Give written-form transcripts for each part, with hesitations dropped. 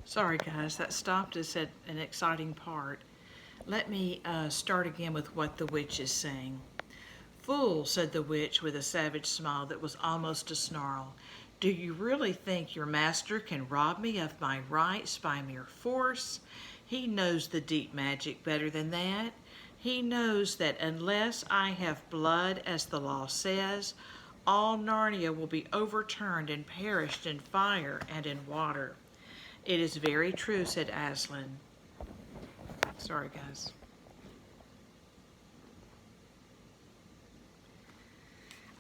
Sorry, guys, that stopped us at an exciting part. Let me start again with what the witch is saying. Fool, said the witch with a savage smile that was almost a snarl. Do you really think your master can rob me of my rights by mere force? He knows the deep magic better than that. He knows that unless I have blood, as the law says, all Narnia will be overturned and perished in fire and in water. It is very true, said Aslan. Sorry, guys.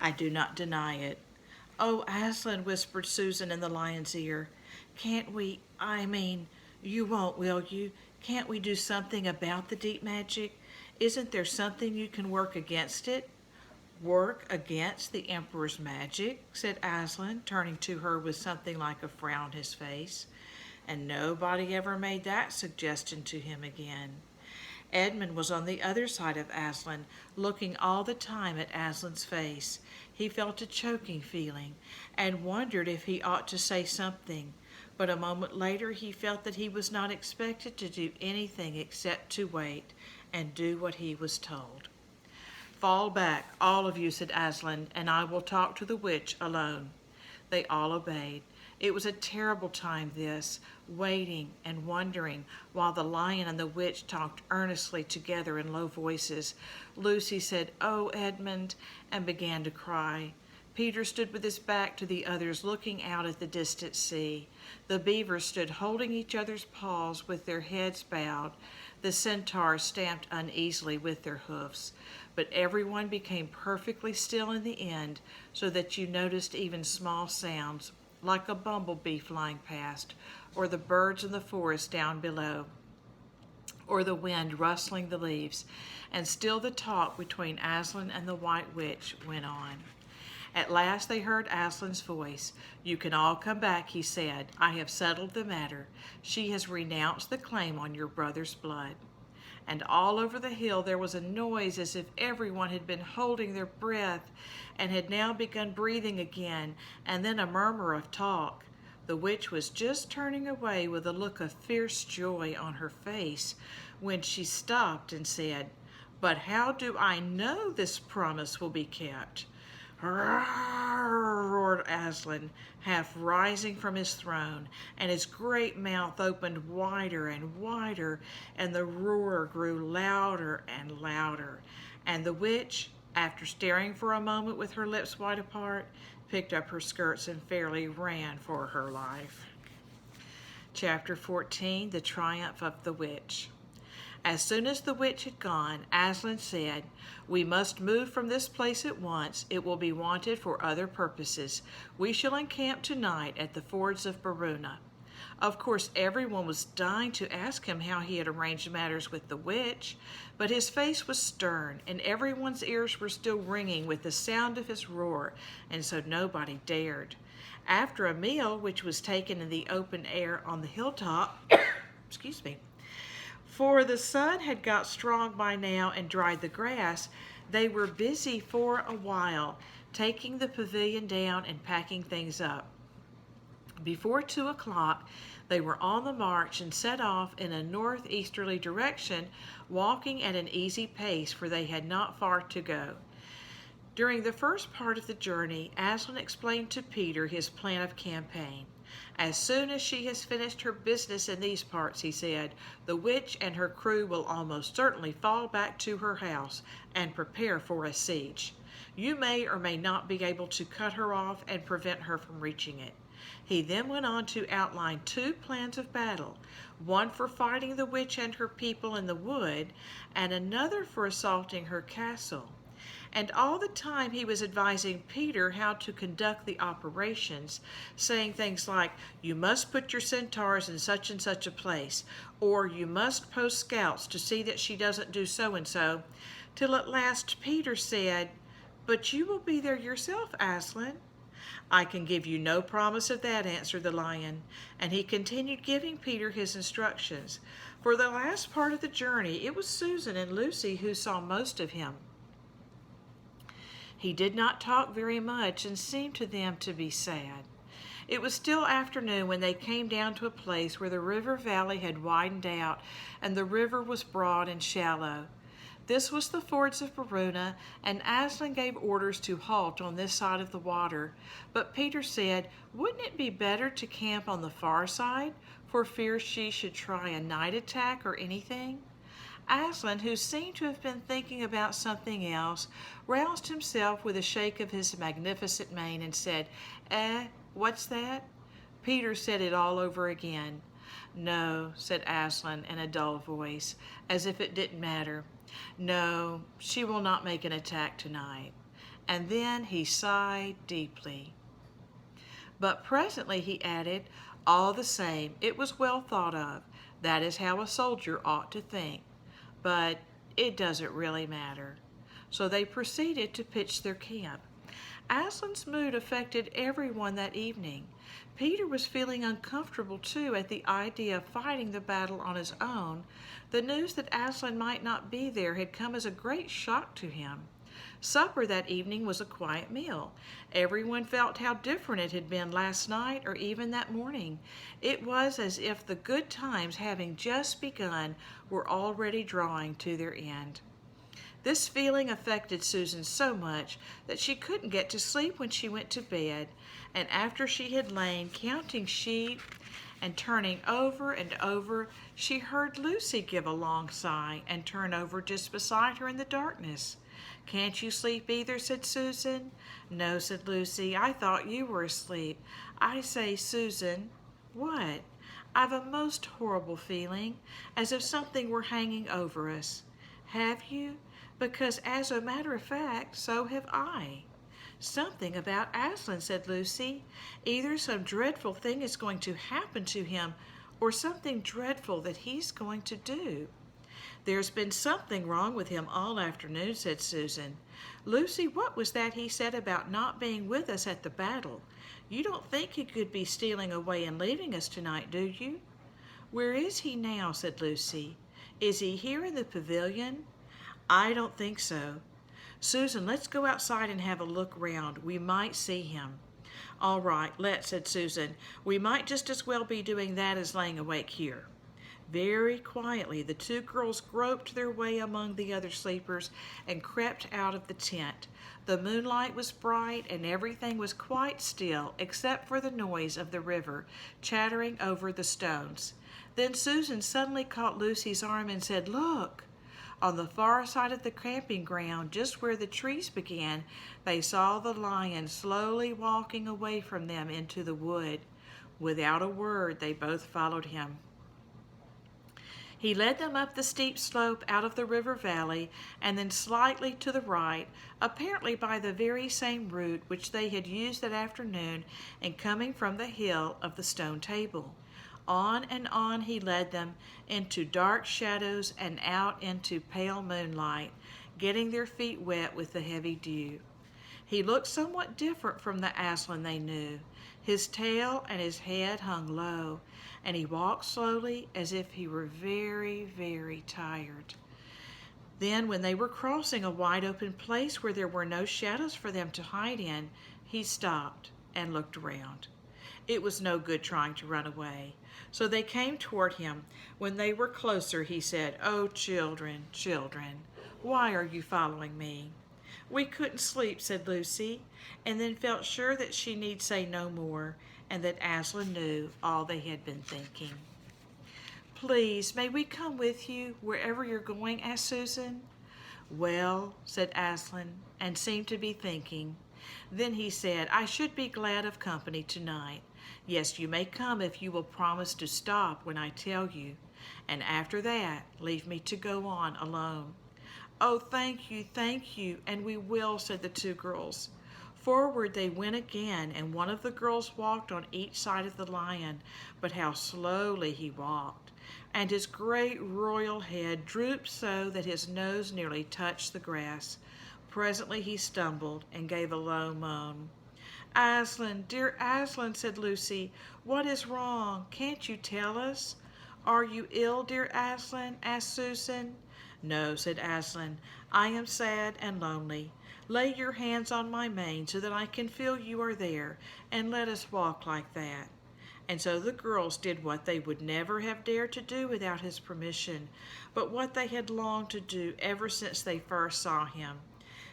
I do not deny it. Oh, Aslan, whispered Susan in the lion's ear. Can't we, you won't, will you? Can't we do something about the deep magic? Isn't there something you can work against it? Work against the Emperor's magic, said Aslan, turning to her with something like a frown on his face. And nobody ever made that suggestion to him again. Edmund was on the other side of Aslan, looking all the time at Aslan's face. He felt a choking feeling, and wondered if he ought to say something. But a moment later he felt that he was not expected to do anything except to wait and do what he was told. Fall back, all of you, said Aslan, and I will talk to the witch alone. They all obeyed. It was a terrible time, this, waiting and wondering while the lion and the witch talked earnestly together in low voices. Lucy said, "Oh, Edmund," and began to cry. Peter stood with his back to the others, looking out at the distant sea. The beavers stood holding each other's paws with their heads bowed. The centaurs stamped uneasily with their hoofs. But everyone became perfectly still in the end, so that you noticed even small sounds, like a bumblebee flying past, or the birds in the forest down below, or the wind rustling the leaves, and still the talk between Aslan and the White Witch went on. At last they heard Aslan's voice. "You can all come back," he said. "I have settled the matter. She has renounced the claim on your brother's blood." And all over the hill there was a noise as if everyone had been holding their breath and had now begun breathing again, and then a murmur of talk. The witch was just turning away with a look of fierce joy on her face when she stopped and said, "But how do I know this promise will be kept?" "Roar!" roared Aslan, half rising from his throne, and his great mouth opened wider and wider, and the roar grew louder and louder. And the witch, after staring for a moment with her lips wide apart, picked up her skirts and fairly ran for her life. Chapter 14, The Triumph of the Witch. As soon as the witch had gone, Aslan said, "We must move from this place at once. It will be wanted for other purposes. We shall encamp tonight at the fords of Baruna." Of course, everyone was dying to ask him how he had arranged matters with the witch, but his face was stern, and everyone's ears were still ringing with the sound of his roar, and so nobody dared. After a meal, which was taken in the open air on the hilltop, excuse me, for the sun had got strong by now and dried the grass, they were busy for a while, taking the pavilion down and packing things up. Before 2 o'clock, they were on the march and set off in a northeasterly direction, walking at an easy pace, for they had not far to go. During the first part of the journey, Aslan explained to Peter his plan of campaign. "As soon as she has finished her business in these parts," he said, "the witch and her crew will almost certainly fall back to her house and prepare for a siege. You may or may not be able to cut her off and prevent her from reaching it." He then went on to outline 2 plans of battle, one for fighting the witch and her people in the wood, and another for assaulting her castle. And all the time he was advising Peter how to conduct the operations, saying things like, "You must put your centaurs in such and such a place," or "You must post scouts to see that she doesn't do so and so," till at last Peter said, "But you will be there yourself, Aslan." "I can give you no promise of that," answered the lion, and he continued giving Peter his instructions. For the last part of the journey, it was Susan and Lucy who saw most of him. He did not talk very much and seemed to them to be sad. It was still afternoon when they came down to a place where the river valley had widened out and the river was broad and shallow. This was the fords of Varuna, and Aslan gave orders to halt on this side of the water. But Peter said, wouldn't it be better to camp on the far side, for fear she should try a night attack or anything? Aslan, who seemed to have been thinking about something else, roused himself with a shake of his magnificent mane and said, what's that? Peter said it all over again. No, said Aslan in a dull voice, as if it didn't matter. No, she will not make an attack tonight. And then he sighed deeply. But presently he added, all the same, it was well thought of. That is how a soldier ought to think. But it doesn't really matter. So they proceeded to pitch their camp. Aslan's mood affected everyone that evening. Peter was feeling uncomfortable too at the idea of fighting the battle on his own. The news that Aslan might not be there had come as a great shock to him. Supper that evening was a quiet meal. Everyone felt how different it had been last night or even that morning. It was as if the good times, having just begun, were already drawing to their end. This feeling affected Susan so much that she couldn't get to sleep when she went to bed, and after she had lain counting sheep and turning over and over, she heard Lucy give a long sigh and turn over just beside her in the darkness. Can't you sleep either? Said Susan. No, said Lucy, I thought you were asleep. I say, Susan. What? I've a most horrible feeling, as if something were hanging over us. Have you? Because as a matter of fact, so have I. Something about Aslan, said Lucy. Either some dreadful thing is going to happen to him, or something dreadful that he's going to do. There's been something wrong with him all afternoon, said Susan. Lucy, what was that he said about not being with us at the battle? You don't think he could be stealing away and leaving us tonight, do you? Where is he now? Said Lucy. Is he here in the pavilion? I don't think so. Susan, let's go outside and have a look round. We might see him. All right, let's, said Susan. We might just as well be doing that as laying awake here. Very quietly, the two girls groped their way among the other sleepers and crept out of the tent. The moonlight was bright and everything was quite still except for the noise of the river chattering over the stones. Then Susan suddenly caught Lucy's arm and said, Look! On the far side of the camping ground, just where the trees began, they saw the lion slowly walking away from them into the wood. Without a word, they both followed him. He led them up the steep slope out of the river valley and then slightly to the right, apparently by the very same route which they had used that afternoon in coming from the hill of the stone table. On and on he led them, into dark shadows and out into pale moonlight, getting their feet wet with the heavy dew. He looked somewhat different from the Aslan they knew. His tail and his head hung low, and he walked slowly as if he were very, very tired. Then, when they were crossing a wide open place where there were no shadows for them to hide in, he stopped and looked around. It was no good trying to run away. So they came toward him. When they were closer, he said, Oh, children, children, why are you following me? We couldn't sleep, said Lucy, and then felt sure that she need say no more, and that Aslan knew all they had been thinking. Please, may we come with you wherever you're going? Asked Susan. Well, said Aslan, and seemed to be thinking. Then he said, I should be glad of company tonight. Yes, you may come if you will promise to stop when I tell you, and after that, leave me to go on alone. Oh, thank you, and we will, said the two girls. Forward they went again, and one of the girls walked on each side of the lion, but how slowly he walked, and his great royal head drooped so that his nose nearly touched the grass. Presently he stumbled and gave a low moan. Aslan, dear Aslan, said Lucy, what is wrong? Can't you tell us? Are you ill, dear Aslan? Asked Susan. No, said Aslan, I am sad and lonely. Lay your hands on my mane so that I can feel you are there, and let us walk like that." And so the girls did what they would never have dared to do without his permission, but what they had longed to do ever since they first saw him.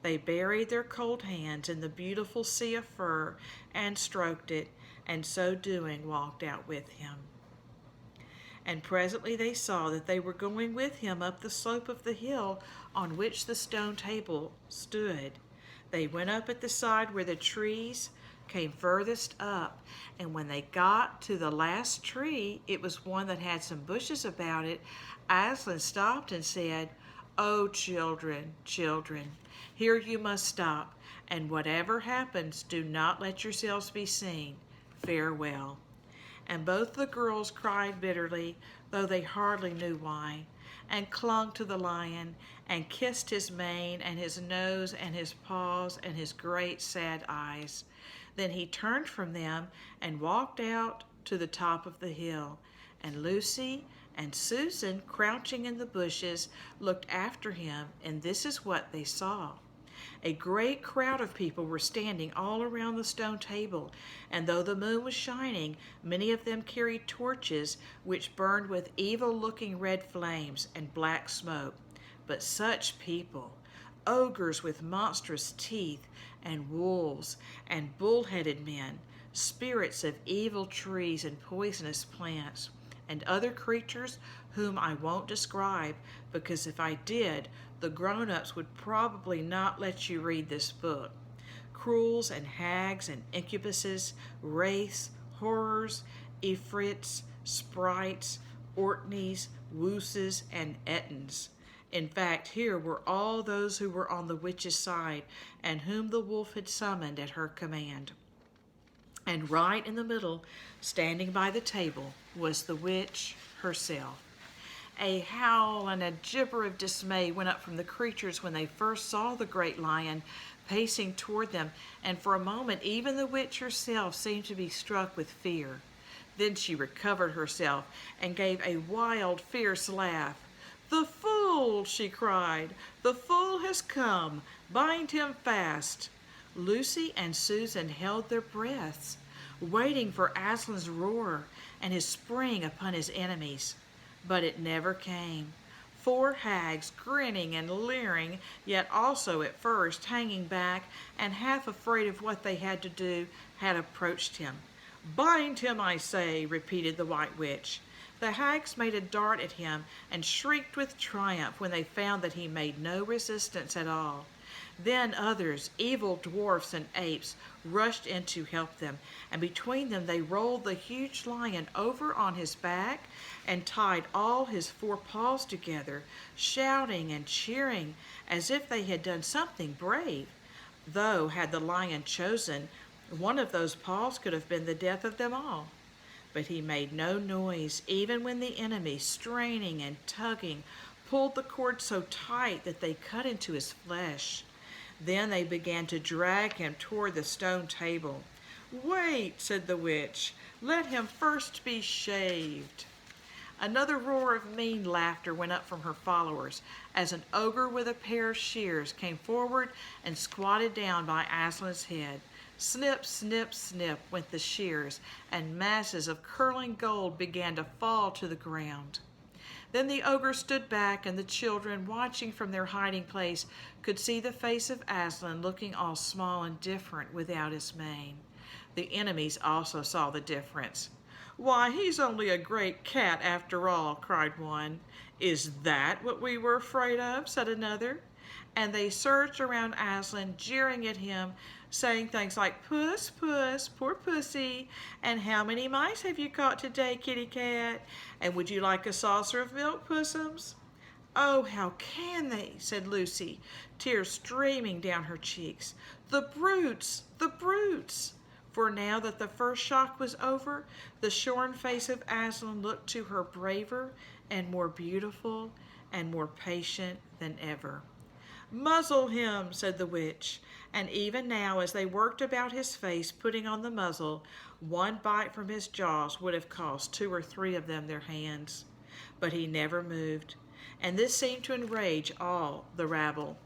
They buried their cold hands in the beautiful sea of fur and stroked it, and so doing walked out with him. And presently they saw that they were going with him up the slope of the hill on which the stone table stood. They went up at the side where the trees came furthest up, and when they got to the last tree, it was one that had some bushes about it. Aslan stopped and said, "Oh, children, children, here you must stop, and whatever happens, do not let yourselves be seen. Farewell." And both the girls cried bitterly, though they hardly knew why, and clung to the lion, and kissed his mane and his nose and his paws and his great sad eyes. Then he turned from them and walked out to the top of the hill, and Lucy and Susan, crouching in the bushes, looked after him, and this is what they saw. A great crowd of people were standing all around the stone table, and though the moon was shining, many of them carried torches which burned with evil-looking red flames and black smoke. But such people, ogres with monstrous teeth, and wolves, and bull-headed men, spirits of evil trees and poisonous plants, and other creatures whom I won't describe, because if I did, the grown-ups would probably not let you read this book. Cruels and hags and incubuses, wraiths, horrors, ifrits, sprites, orkneys, wooses, and ettins. In fact, here were all those who were on the witch's side, and whom the wolf had summoned at her command. And right in the middle, standing by the table, was the witch herself. A howl and a gibber of dismay went up from the creatures when they first saw the great lion pacing toward them, and for a moment even the witch herself seemed to be struck with fear. Then she recovered herself and gave a wild, fierce laugh. "The fool!" she cried. "The fool has come! Bind him fast!" Lucy and Susan held their breaths, waiting for Aslan's roar and his spring upon his enemies. But it never came. 4 hags, grinning and leering, yet also at first hanging back and half afraid of what they had to do, had approached him. "Bind him, I say," repeated the White Witch. The hags made a dart at him and shrieked with triumph when they found that he made no resistance at all. Then others, evil dwarfs and apes, rushed in to help them, and between them they rolled the huge lion over on his back and tied all his 4 paws together, shouting and cheering as if they had done something brave, though had the lion chosen, one of those paws could have been the death of them all. But he made no noise, even when the enemy, straining and tugging, pulled the cord so tight that they cut into his flesh. Then they began to drag him toward the stone table. "Wait," said the witch. "Let him first be shaved." Another roar of mean laughter went up from her followers as an ogre with a pair of shears came forward and squatted down by Aslan's head. Snip, snip, snip went the shears, and masses of curling gold began to fall to the ground. Then the ogre stood back, and the children, watching from their hiding place, could see the face of Aslan looking all small and different without his mane. The enemies also saw the difference. "Why, he's only a great cat after all," cried one. "Is that what we were afraid of?" said another. And they surged around Aslan, jeering at him, saying things like, "Puss, puss, poor pussy," and "How many mice have you caught today, kitty cat?" and "Would you like a saucer of milk, pussums?" "Oh, how can they?" said Lucy, tears streaming down her cheeks. "The brutes, the brutes!" For now that the first shock was over, the shorn face of Aslan looked to her braver and more beautiful and more patient than ever. "Muzzle him," said the witch, and even now as they worked about his face, putting on the muzzle, one bite from his jaws would have cost 2 or 3 of them their hands. But he never moved, and this seemed to enrage all the rabble.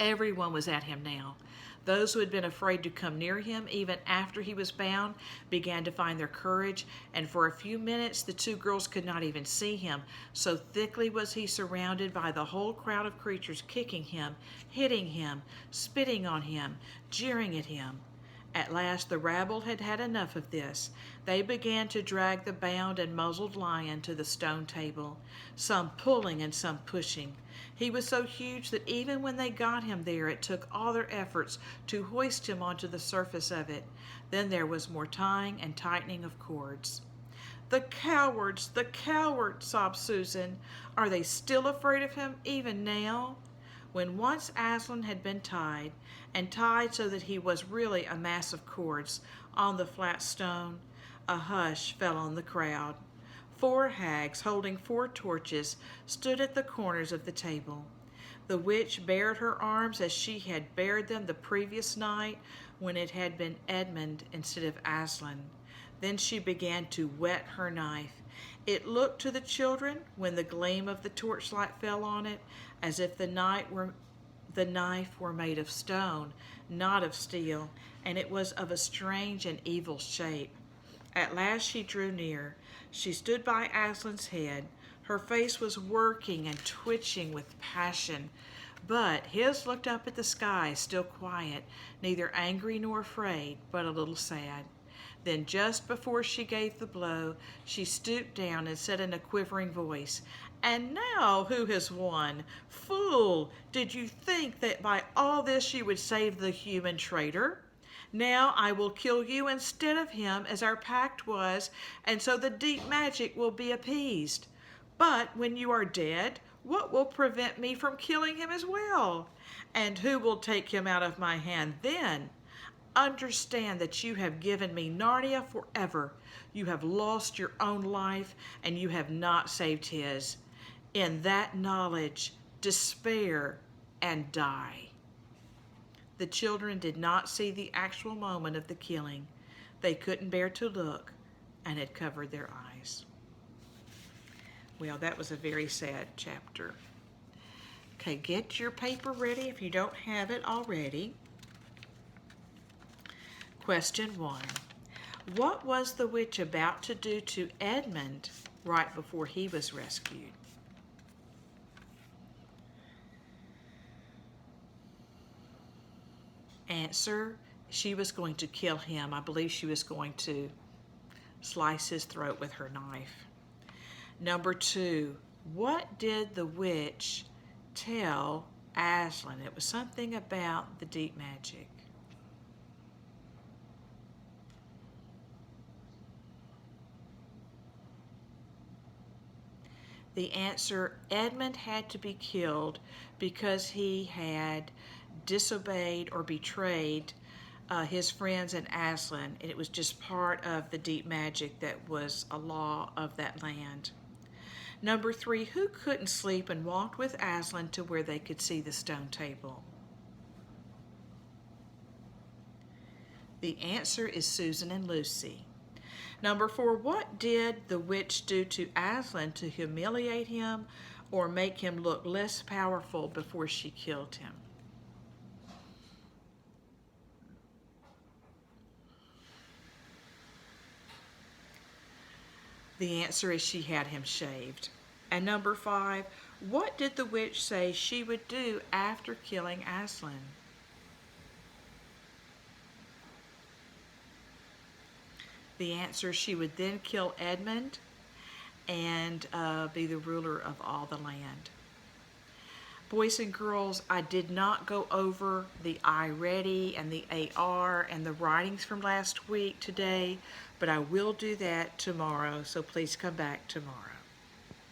Everyone was at him now. Those who had been afraid to come near him, even after he was bound, began to find their courage, and for a few minutes the two girls could not even see him, so thickly was he surrounded by the whole crowd of creatures, kicking him, hitting him, spitting on him, jeering at him. At last the rabble had had enough of this. They began to drag the bound and muzzled lion to the stone table, some pulling and some pushing. He was so huge that even when they got him there, it took all their efforts to hoist him onto the surface of it. Then there was more tying and tightening of cords. The cowards, sobbed Susan. Are they still afraid of him even now? When once Aslan had been tied, and tied so that he was really a mass of cords, on the flat stone, a hush fell on the crowd. 4 hags, holding 4 torches, stood at the corners of the table. The witch bared her arms as she had bared them the previous night, when it had been Edmund instead of Aslan. Then she began to whet her knife. It looked to the children, when the gleam of the torchlight fell on it, as if the knife were made of stone, not of steel, and it was of a strange and evil shape. At last she drew near. She stood by Aslan's head. Her face was working and twitching with passion, but his looked up at the sky, still quiet, neither angry nor afraid, but a little sad. Then just before she gave the blow, she stooped down and said in a quivering voice, "And now who has won? Fool, did you think that by all this you would save the human traitor? Now I will kill you instead of him, as our pact was, and so the deep magic will be appeased. But when you are dead, what will prevent me from killing him as well? And who will take him out of my hand then? Understand that you have given me Narnia forever. You have lost your own life, and you have not saved his. In that knowledge, despair and die." The children did not see the actual moment of the killing. They couldn't bear to look, and had covered their eyes. Well, that was a very sad chapter. Okay, get your paper ready if you don't have it already. Question 1. What was the witch about to do to Edmund right before he was rescued? Answer, she was going to kill him. I believe she was going to slice his throat with her knife. Number 2, what did the witch tell Aslan? It was something about the deep magic. The answer, Edmund had to be killed because he had disobeyed or betrayed his friends and Aslan, and it was just part of the deep magic that was a law of that land. Number 3, who couldn't sleep and walked with Aslan to where they could see the stone table? The answer is Susan and Lucy. Number 4, what did the witch do to Aslan to humiliate him or make him look less powerful before she killed him? The answer is she had him shaved. And number 5, what did the witch say she would do after killing Aslan? The answer, she would then kill Edmund and be the ruler of all the land. Boys and girls, I did not go over the iReady and the AR and the writings from last week today, but I will do that tomorrow, so please come back tomorrow.